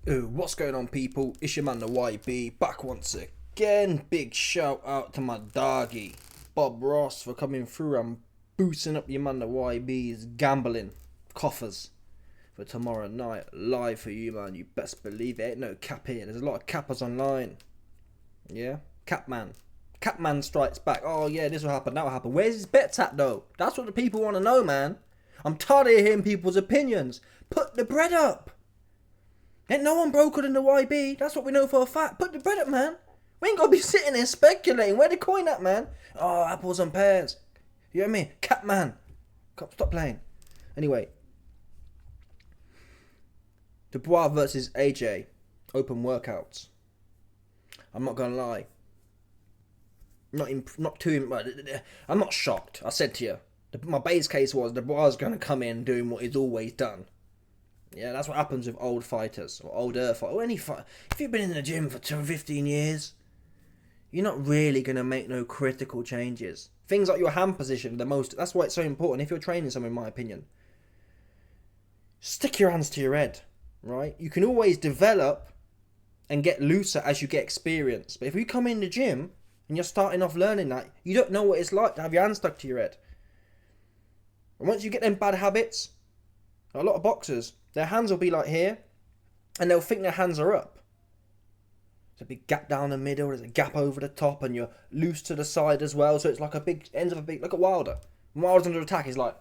Ooh, what's going on, people? It's your man the YB back once again. Big shout out to my doggy Bob Ross for coming through and boosting up your man the YB's gambling coffers for tomorrow night. Live for you, man. You best believe it. Ain't no cap here. There's a lot of cappers online. Yeah, Capman strikes back. Oh yeah, this will happen. That will happen. Where's his bets at though? That's what the people want to know, man. I'm tired of hearing people's opinions. Put the bread up. Ain't no one broker than the YB. That's what we know for a fact. Put the bread up, man. We ain't got to be sitting there speculating. Where the coin at, man? Oh, apples and pears. You know what I mean? Catman. Stop playing. Anyway. Dubois versus AJ. Open workouts. I'm not going to lie. I'm not shocked. I said to you. My base case was Dubois is going to come in doing what he's always done. Yeah, that's what happens with old fighters or older fighters or any fight. If you've been in the gym for 15 years, you're not really gonna make no critical changes. Things like your hand position, that's why it's so important. If you're training someone, in my opinion, stick your hands to your head, right? You can always develop and get looser as you get experience. But if you come in the gym and you're starting off learning that, you don't know what it's like to have your hands stuck to your head. And once you get them bad habits, a lot of boxers, their hands will be like here, and they'll think their hands are up. There's a big gap down the middle, there's a gap over the top, and you're loose to the side as well, so it's like ends of a big, look at Wilder. When Wilder's under attack, he's like,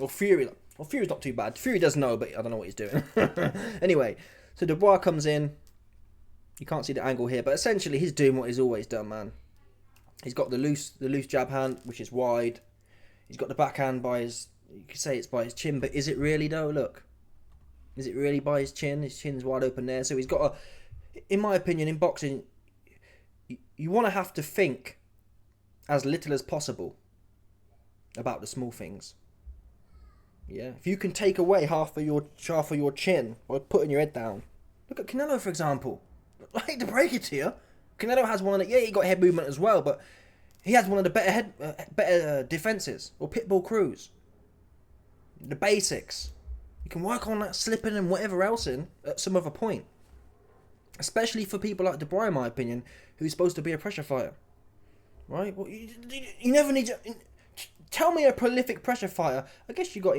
Fury's not too bad. Fury does know, but I don't know what he's doing. Anyway, so Dubois comes in, you can't see the angle here, but essentially he's doing what he's always done, man. He's got the loose jab hand, which is wide. He's got the backhand you could say it's by his chin, but is it really though? Look. Is it really by his chin? His chin's wide open there. So he's got in my opinion, in boxing, you want to have to think as little as possible about the small things. Yeah. If you can take away half of your chin by putting your head down. Look at Canelo, for example. I hate to break it to you. Canelo has one of the, he got head movement as well, but he has one of the better defenses. Or Pitbull Cruz. The basics. You can work on that slipping and whatever else in at some other point. Especially for people like Dubois, in my opinion, who's supposed to be a pressure fighter. Right? Well, you never need to... Tell me a prolific pressure fighter. I guess you got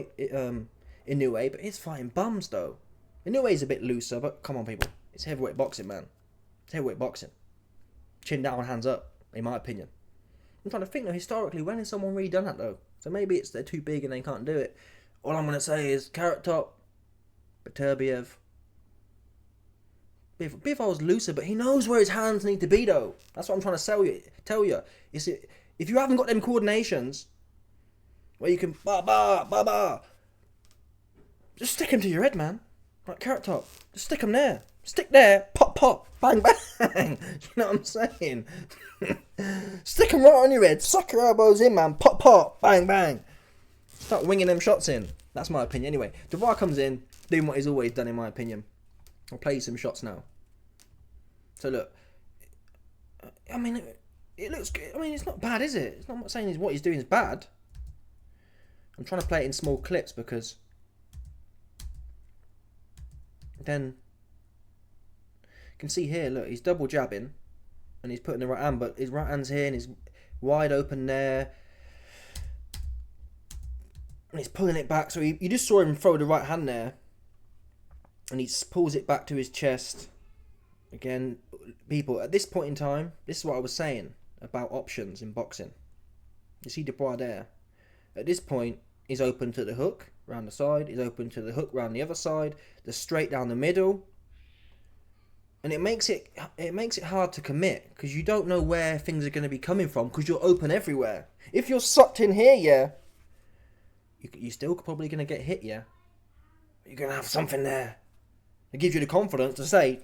Inoue, but he's fighting bums, though. Inoue's a bit looser, but come on, people. It's heavyweight boxing, man. It's heavyweight boxing. Chin down, hands up, in my opinion. I'm trying to think, though, historically, when has someone really done that, though? So maybe they're too big and they can't do it. All I'm going to say is Carrot Top, Beterbiev. Bivol looser, but he knows where his hands need to be, though. That's what I'm trying to tell you. If you haven't got them coordinations, where you can just stick him to your head, man. Like Carrot Top. Just stick him there. Stick there, pop, bang, bang. You know what I'm saying? Stick him right on your head. Suck your elbows in, man. Pop, bang, bang. Start winging them shots in. That's my opinion. Anyway, Dubois comes in, doing what he's always done, in my opinion. I'll play you some shots now. So look, I mean, it looks good. I mean, it's not bad, is it? I'm not saying what he's doing is bad. I'm trying to play it in small clips because then you can see here, look, he's double jabbing and he's putting the right hand, but his right hand's here and he's wide open there. And he's pulling it back, so you just saw him throw the right hand there. And he pulls it back to his chest. Again, people, at this point in time, this is what I was saying about options in boxing. You see Dubois there. At this point, he's open to the hook, round the side. He's open to the hook, round the other side. The straight down the middle. And it makes it hard to commit, because you don't know where things are going to be coming from, because you're open everywhere. If you're sucked in here, yeah, you're still probably going to get hit, yeah. You're going to have something there. It gives you the confidence to say,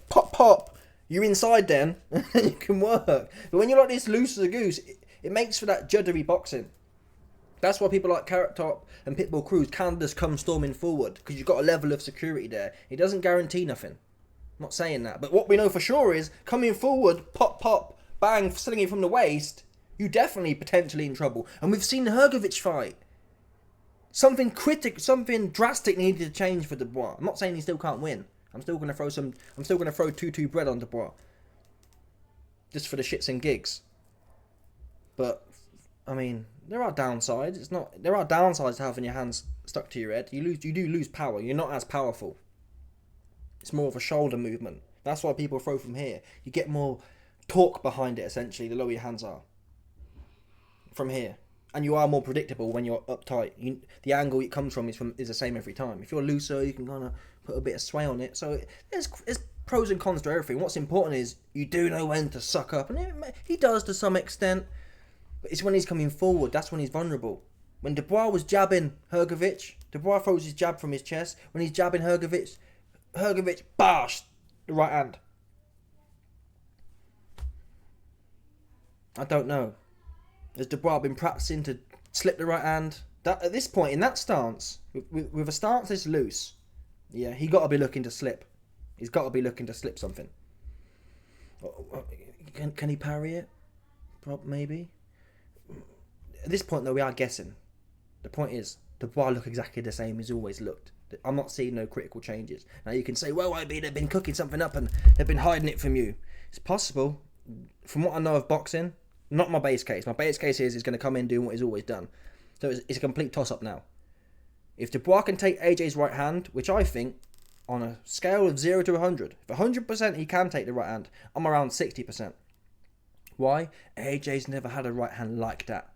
pop, you're inside then, and you can work. But when you're like this loose as a goose, it makes for that juddery boxing. That's why people like Carrot Top and Pitbull Cruz can't just come storming forward, because you've got a level of security there. It doesn't guarantee nothing. I'm not saying that. But what we know for sure is, coming forward, pop, bang, slinging it from the waist, you're definitely potentially in trouble. And we've seen the Hrgovic fight. Something drastic needed to change for Dubois. I'm not saying he still can't win. I'm still gonna throw 2-2 bread on Dubois, just for the shits and gigs. But I mean, there are downsides. There are downsides to having your hands stuck to your head. You do lose power. You're not as powerful. It's more of a shoulder movement. That's why people throw from here. You get more torque behind it, essentially, the lower your hands are. From here. And you are more predictable when you're uptight. The angle it comes from is the same every time. If you're looser, you can kind of put a bit of sway on it. So there's pros and cons to everything. What's important is you do know when to suck up. And he does to some extent. But it's when he's coming forward. That's when he's vulnerable. When Dubois was jabbing Hrgović, Dubois throws his jab from his chest. When he's jabbing Hrgović, bash, the right hand. I don't know. Has Dubois been practicing to slip the right hand? That at this point, in that stance, with a stance this loose, yeah, he got to be looking to slip. He's got to be looking to slip something. Can he parry it? Maybe. At this point, though, we are guessing. The point is, Dubois look exactly the same as always looked. I'm not seeing no critical changes. Now you can say, well, they've been cooking something up and they've been hiding it from you. It's possible. From what I know of boxing, not my base case. My base case is he's going to come in doing what he's always done. So it's a complete toss-up now. If Dubois can take AJ's right hand, which I think, on a scale of 0 to 100, if 100% he can take the right hand, I'm around 60%. Why? AJ's never had a right hand like that.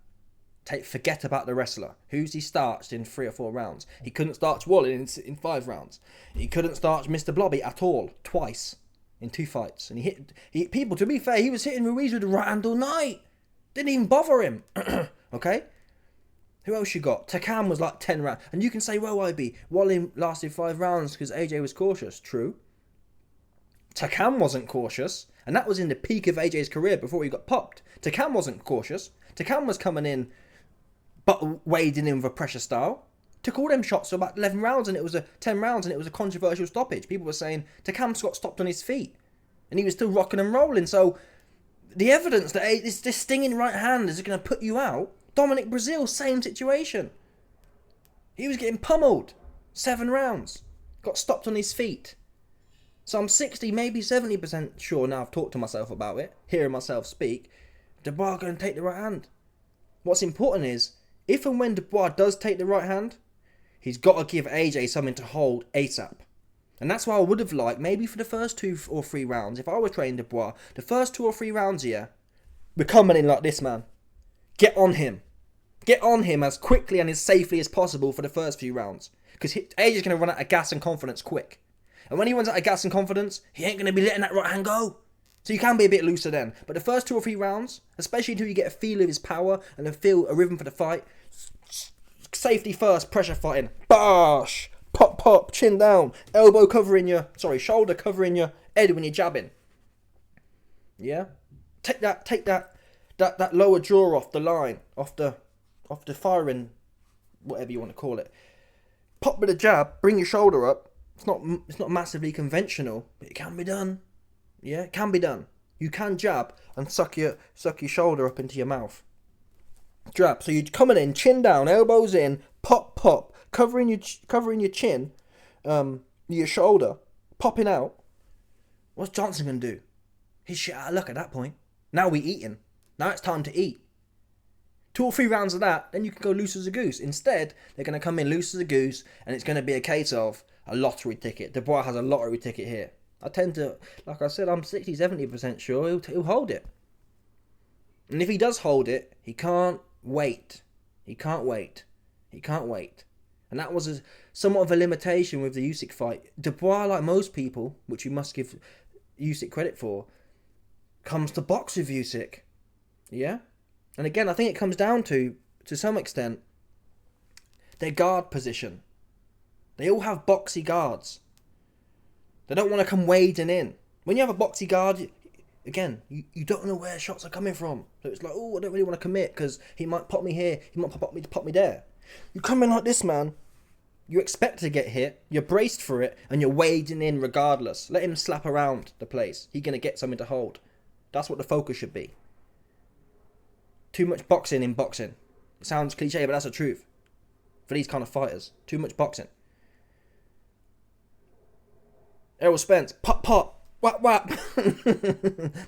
Forget about the wrestler. Who's he starched in 3 or 4 rounds? He couldn't starch Wally in 5 rounds. He couldn't starch Mr. Blobby at all, twice, in 2 fights. And he people, to be fair, he was hitting Ruiz with the right hand all night. Didn't even bother him. Okay? Who else you got? Takam was like 10 rounds. And you can say, well, Wally lasted 5 rounds because AJ was cautious. True. Takam wasn't cautious. And that was in the peak of AJ's career before he got popped. Takam wasn't cautious. Takam was coming in, but wading in with a pressure style. Took all them shots for about 11 rounds and it was 10 rounds and it was a controversial stoppage. People were saying Takam got stopped on his feet. And he was still rocking and rolling. So the evidence that this stinging right hand is going to put you out. Dominic Brazil, same situation. He was getting pummeled. 7 rounds. Got stopped on his feet. So I'm 60, maybe 70% sure now I've talked to myself about it. Hearing myself speak. Dubois going to take the right hand. What's important is, if and when Dubois does take the right hand, he's got to give AJ something to hold ASAP. And that's why I would have liked, maybe for the first 2 or 3 rounds, if I were training Dubois, the first 2 or 3 rounds here, we're coming in like this, man. Get on him. Get on him as quickly and as safely as possible for the first few rounds. Because AJ's going to run out of gas and confidence quick. And when he runs out of gas and confidence, he ain't going to be letting that right hand go. So you can be a bit looser then. But the first 2 or 3 rounds, especially until you get a feel of his power and a rhythm for the fight, safety first, pressure fighting. Bash! Pop, pop, chin down. Shoulder covering your head when you're jabbing. Yeah? Take that lower jaw off the line, off the firing, whatever you want to call it. Pop with a jab, bring your shoulder up. It's not massively conventional, but it can be done. Yeah, it can be done. You can jab and suck your shoulder up into your mouth. Jab. So you're coming in, chin down, elbows in, pop, pop, covering your chin, your shoulder, popping out. What's Johnson gonna do? He's shit out of luck at that point. Now we eating. Now it's time to eat. 2 or 3 rounds of that, then you can go loose as a goose. Instead, they're gonna come in loose as a goose, and it's gonna be a case of a lottery ticket. Dubois has a lottery ticket here. I tend to, like I said, I'm 60-70% sure he'll hold it. And if he does hold it, he can't wait. He can't wait. And that was somewhat of a limitation with the Usyk fight. Dubois, like most people, which you must give Usyk credit for, comes to box with Usyk. Yeah? And again, I think it comes down to some extent, their guard position. They all have boxy guards. They don't want to come wading in. When you have a boxy guard, again, you don't know where shots are coming from. So it's like, oh, I don't really want to commit because he might pop me here, he might pop me there. You come in like this, man. You expect to get hit, you're braced for it, and you're wading in regardless. Let him slap around the place. He's going to get something to hold. That's what the focus should be. Too much boxing in boxing. It sounds cliche, but that's the truth. For these kind of fighters. Too much boxing. Errol Spence, pop, pop, whap, whap.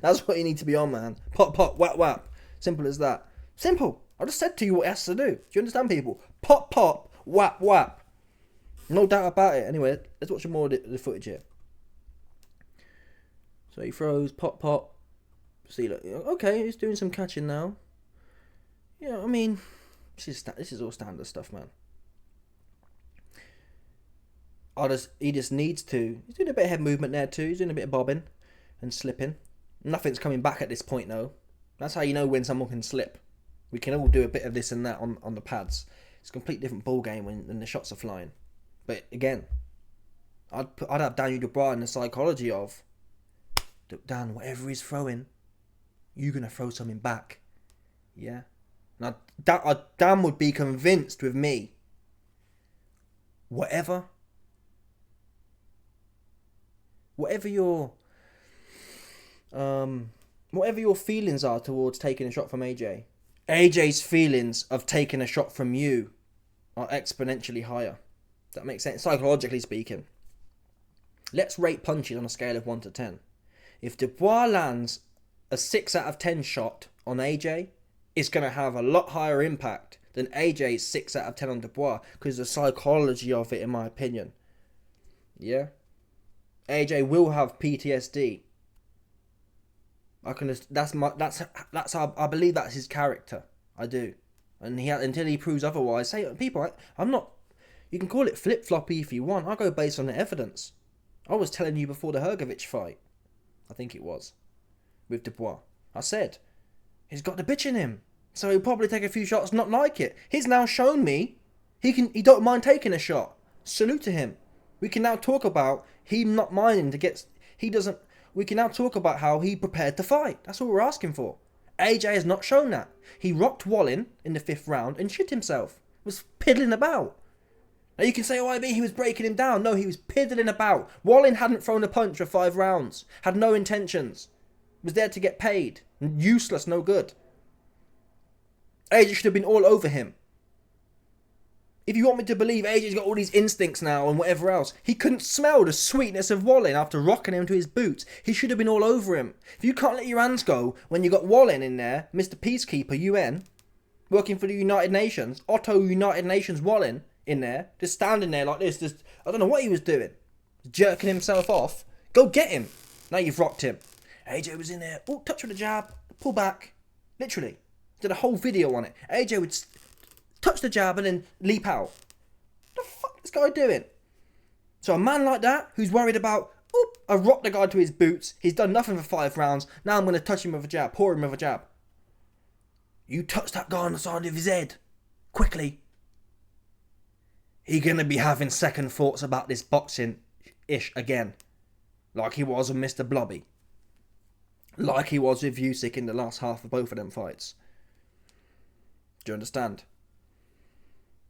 That's what you need to be on, man. Pop, pop, whap, whap. Simple as that. Simple. I just said to you what he has to do. Do you understand, people? Pop, pop, whap, whap. No doubt about it. Anyway, let's watch more of the footage here. So he throws, pop, pop. See, look, okay, he's doing some catching now. Yeah, I mean, this is all standard stuff, man. He just needs to. He's doing a bit of head movement there too. He's doing a bit of bobbing and slipping. Nothing's coming back at this point, though. That's how you know when someone can slip. We can all do a bit of this and that on the pads. It's a completely different ball game when the shots are flying. But again, I'd have Daniel Dubois in the psychology of, Dan, whatever he's throwing, you're gonna throw something back. Yeah. Now Dan would be convinced with me. Whatever your feelings are towards taking a shot from AJ's feelings of taking a shot from you are exponentially higher. That makes sense, psychologically speaking. Let's rate punches on a scale of 1 to 10. If Dubois lands a 6 out of 10 shot on AJ, it's going to have a lot higher impact than AJ's 6 out of 10 on Dubois, because the psychology of it, in my opinion. Yeah? AJ will have PTSD. I believe that's his character. I do. And until he proves otherwise, say, people, I'm not, you can call it flip-floppy if you want. I go based on the evidence. I was telling you before the Hrgović fight, I think it was, with Dubois. I said, he's got the bitch in him. So he'll probably take a few shots, not like it. He's now shown me he don't mind taking a shot. Salute to him. We can now talk about him not minding to get, we can now talk about how he prepared to fight. That's all we're asking for. AJ has not shown that. He rocked Wallin in the 5th round and shit himself. Was piddling about. Now you can say, oh, he was breaking him down. No, he was piddling about. Wallin hadn't thrown a punch for 5 rounds. Had no intentions. Was there to get paid. Useless, no good. AJ should have been all over him. If you want me to believe AJ's got all these instincts now and whatever else, he couldn't smell the sweetness of Wallin after rocking him to his boots. He should have been all over him. If you can't let your hands go when you got Wallin in there, Mr. Peacekeeper, UN, working for the United Nations, Otto United Nations Wallin in there, just standing there like this, just, I don't know what he was doing, jerking himself off. Go get him. Now you've rocked him. AJ was in there, oh, touch with a jab, pull back. Literally. Did a whole video on it. AJ would touch the jab and then leap out. What the fuck is this guy doing? So a man like that, who's worried about, oop, I rocked the guy to his boots, he's done nothing for 5 rounds, now I'm going to touch him with a jab, pour him with a jab. You touch that guy on the side of his head, quickly. He's going to be having second thoughts about this boxing-ish again. Like he was with Mr. Blobby. Like he was with Usyk in the last half of both of them fights. Do you understand?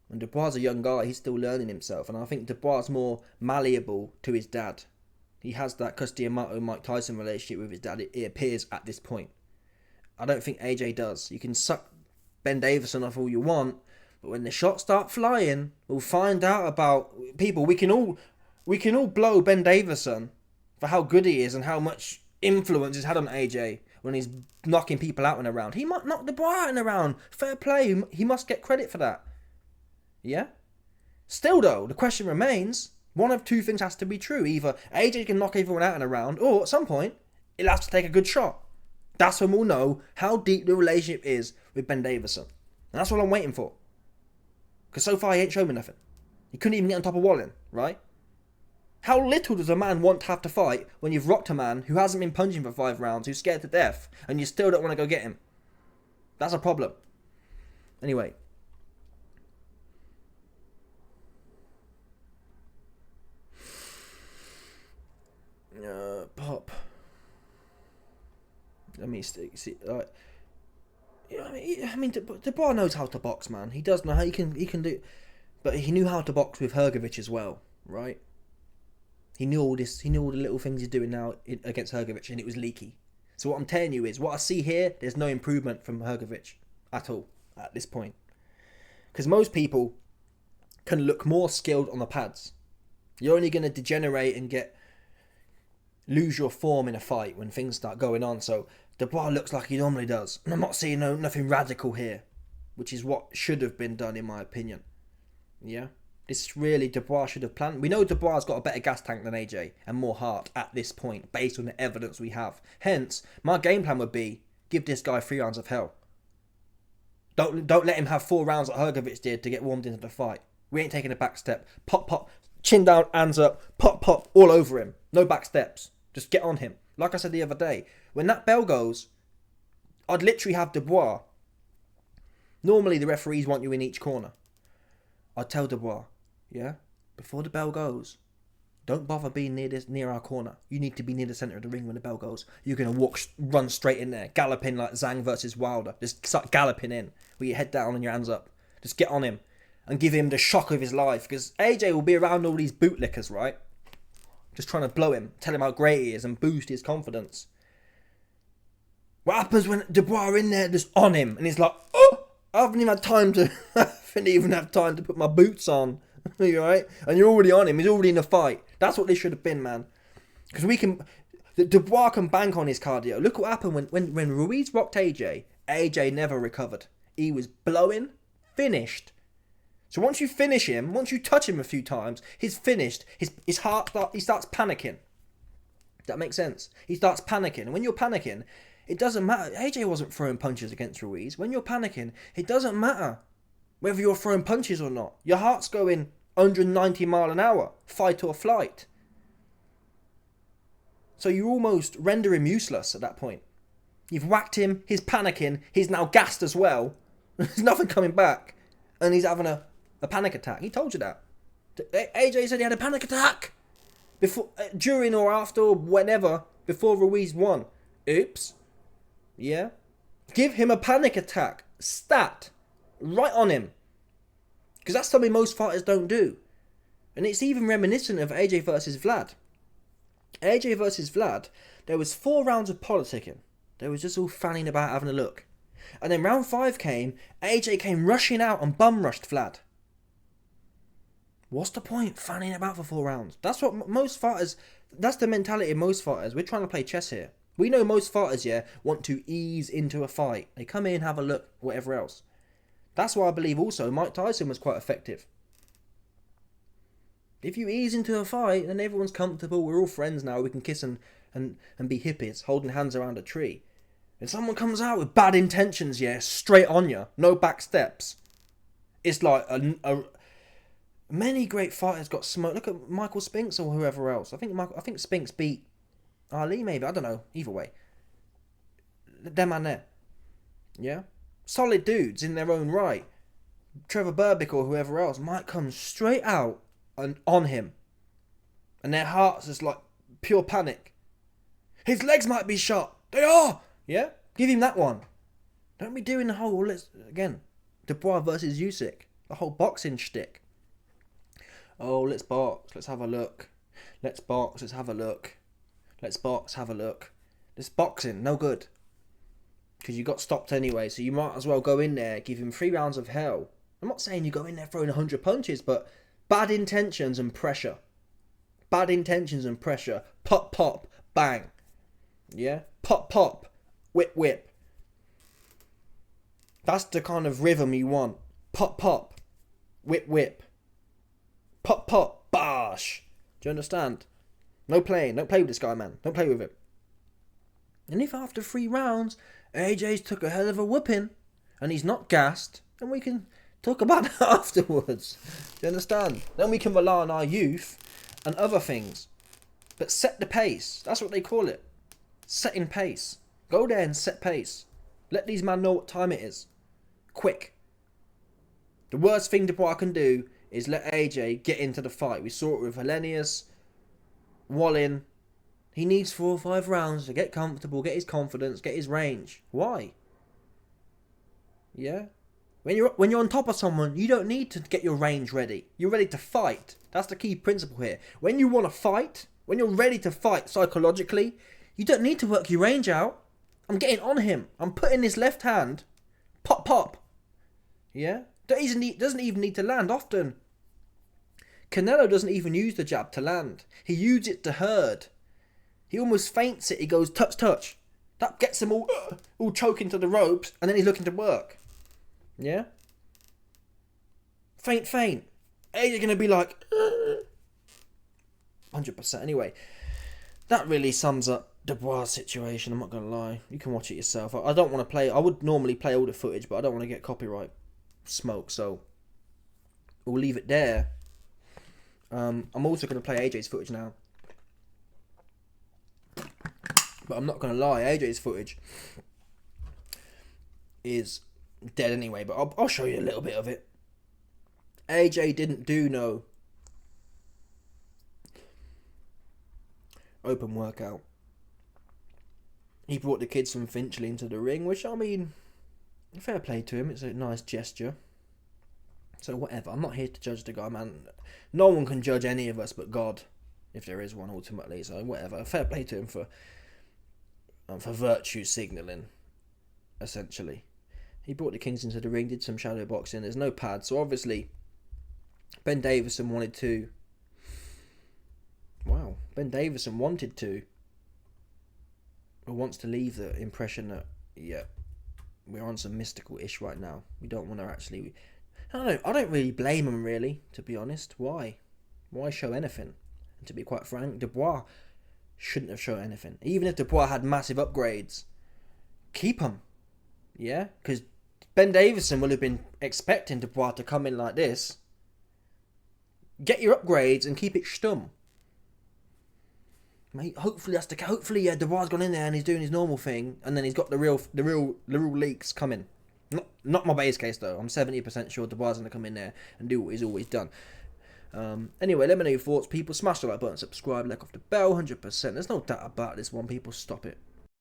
And Dubois is a young guy, he's still learning himself. And I think Dubois is more malleable to his dad. He has that Cus D'Amato-Mike Tyson relationship with his dad, it appears at this point. I don't think AJ does. You can suck Ben Davison off all you want, but when the shots start flying, we'll find out about people. We can all blow Ben Davison for how good he is and how much influence he's had on AJ when he's knocking people out in a round. He might knock Dubois out in a round. Fair play. He must get credit for that. Yeah? Still though, the question remains, one of two things has to be true. Either AJ can knock everyone out in a round, or at some point, he'll have to take a good shot. That's when we'll know how deep the relationship is with Ben Davison. And that's what I'm waiting for. Because so far he ain't shown me nothing. He couldn't even get on top of Wallin, right? How little does a man want to have to fight when you've rocked a man who hasn't been punching for 5 rounds, who's scared to death, and you still don't want to go get him? That's a problem. Anyway. Pop. Let me see. Yeah, I mean, Dubois knows how to box, man. He does know how he can do, but he knew how to box with Hrgović as well, right? He knew all this. He knew all the little things he's doing now against Hrgović, and it was leaky. So what I'm telling you is, what I see here, there's no improvement from Hrgović at all at this point, because most people can look more skilled on the pads. You're only going to degenerate and get lose your form in a fight when things start going on. So Dubois looks like he normally does. And I'm not seeing nothing radical here, which is what should have been done in my opinion. Yeah? This really, Dubois should have planned. We know Dubois has got a better gas tank than AJ and more heart at this point, based on the evidence we have. Hence, my game plan would be, give this guy 3 rounds of hell. Don't let him have 4 rounds like Hrgovic did to get warmed into the fight. We ain't taking a back step. Pop, pop, chin down, hands up, pop, pop, all over him. No back steps. Just get on him. Like I said the other day, when that bell goes, I'd literally have Dubois. Normally the referees want you in each corner. I'd tell Dubois, yeah, before the bell goes, don't bother being near our corner. You need to be near the centre of the ring when the bell goes. You're going to run straight in there, galloping like Zhang versus Wilder. Just start galloping in with your head down and your hands up. Just get on him and give him the shock of his life. Because AJ will be around all these bootlickers, right? Just trying to blow him, tell him how great he is and boost his confidence. What happens when Dubois are in there just on him and he's like, oh, I haven't even had time to, put my boots on. You right? And you're already on him. He's already in a fight. That's what this should have been, man. Because Dubois can bank on his cardio. Look what happened when Ruiz rocked AJ. AJ never recovered. He was blowing, finished. So once you finish him, once you touch him a few times, he's finished. His heart he starts panicking. That makes sense. He starts panicking. And when you're panicking, it doesn't matter. AJ wasn't throwing punches against Ruiz. When you're panicking, it doesn't matter whether you're throwing punches or not. Your heart's going 190 mile an hour, fight or flight. So you almost render him useless at that point. You've whacked him, he's panicking, he's now gassed as well. There's nothing coming back. And he's having a panic attack. He told you that. AJ said he had a panic attack. During or after or whenever, before Ruiz won. Oops. Yeah? Give him a panic attack. Stat. Right on him. Because that's something most fighters don't do. And it's even reminiscent of AJ versus Vlad. AJ versus Vlad, there was 4 rounds of politicking. They was just all fanning about having a look. And then round 5 came, AJ came rushing out and bum rushed Vlad. What's the point fanning about for 4 rounds? That's what most fighters, that's the mentality of most fighters. We're trying to play chess here. We know most fighters, yeah, want to ease into a fight. They come in, have a look, whatever else. That's why I believe also Mike Tyson was quite effective. If you ease into a fight, then everyone's comfortable, we're all friends now, we can kiss and be hippies, holding hands around a tree. If someone comes out with bad intentions, yeah, straight on you, no back steps. It's like many great fighters got smoked. Look at Michael Spinks or whoever else. I think Spinks beat Ali maybe, I don't know, either way. Them man there. Yeah? Solid dudes in their own right. Trevor Berbick or whoever else might come straight out and on him. And their hearts is like pure panic. His legs might be shot. They are! Yeah? Give him that one. Don't be doing the whole, again, Dubois versus Usyk. The whole boxing shtick. Oh, let's box. Let's have a look. Let's box. Let's have a look. Let's box. Have a look. This boxing, no good. Because you got stopped anyway, so you might as well go in there, give him 3 rounds of hell. I'm not saying you go in there throwing 100 punches, but bad intentions and pressure. Bad intentions and pressure. Pop, pop, bang. Yeah? Pop, pop. Whip, whip. That's the kind of rhythm you want. Pop, pop. Whip, whip. Pop, pop. Bosh. Do you understand? No playing. Don't play with this guy, man. Don't play with him. And if after 3 rounds, AJ's took a hell of a whooping, and he's not gassed, then we can talk about it afterwards. Do you understand? Then we can rely on our youth and other things. But set the pace. That's what they call it. Setting pace. Go there and set pace. Let these men know what time it is. Quick. The worst thing Dubois can do is let AJ get into the fight. We saw it with Hellenius, Wallin. He needs 4 or 5 rounds to get comfortable, get his confidence, get his range. Why? Yeah? When you're on top of someone, you don't need to get your range ready. You're ready to fight. That's the key principle here. When you want to fight, when you're ready to fight psychologically, you don't need to work your range out. I'm getting on him. I'm putting this left hand. Pop, pop. Yeah? Doesn't even need to land often. Canelo doesn't even use the jab to land. He uses it to herd. He almost faints it. He goes, touch, touch. That gets him all choking to the ropes, and then he's looking to work. Yeah? Faint. AJ's going to be like, 100%. Anyway, that really sums up Dubois' situation, I'm not going to lie. You can watch it yourself. I don't want to play... I would normally play all the footage, but I don't want to get copyright smoke, so we'll leave it there. I'm also going to play AJ's footage now. But I'm not going to lie, AJ's footage is dead anyway, but I'll show you a little bit of it. AJ didn't do no open workout. He brought the kids from Finchley into the ring, which, I mean, fair play to him. It's a nice gesture. So whatever, I'm not here to judge the guy, man. No one can judge any of us but God, if there is one ultimately. So whatever, fair play to him for virtue signalling, essentially. He brought the Kings into the ring, did some shadow boxing. There's no pad, so obviously Ben Davison wanted to. Wow, Ben Davison wanted to, or wants to leave the impression that, yeah, we're on some mystical ish right now. We don't want to actually. I don't really blame him, really, to be honest. Why show anything? And to be quite frank, Dubois shouldn't have shown anything. Even if Dubois had massive upgrades, keep him. Yeah? Because Ben Davison will have been expecting Dubois to come in like this. Get your upgrades and keep it stum. Mate, hopefully Dubois' gone in there and he's doing his normal thing, and then he's got the real leaks coming. Not my base case though. I'm 70% sure Dubois is going to come in there and do what he's always done. Anyway, let me know your thoughts, people. Smash the like button, subscribe, like off the bell, 100%. There's no doubt about this one, people. Stop it.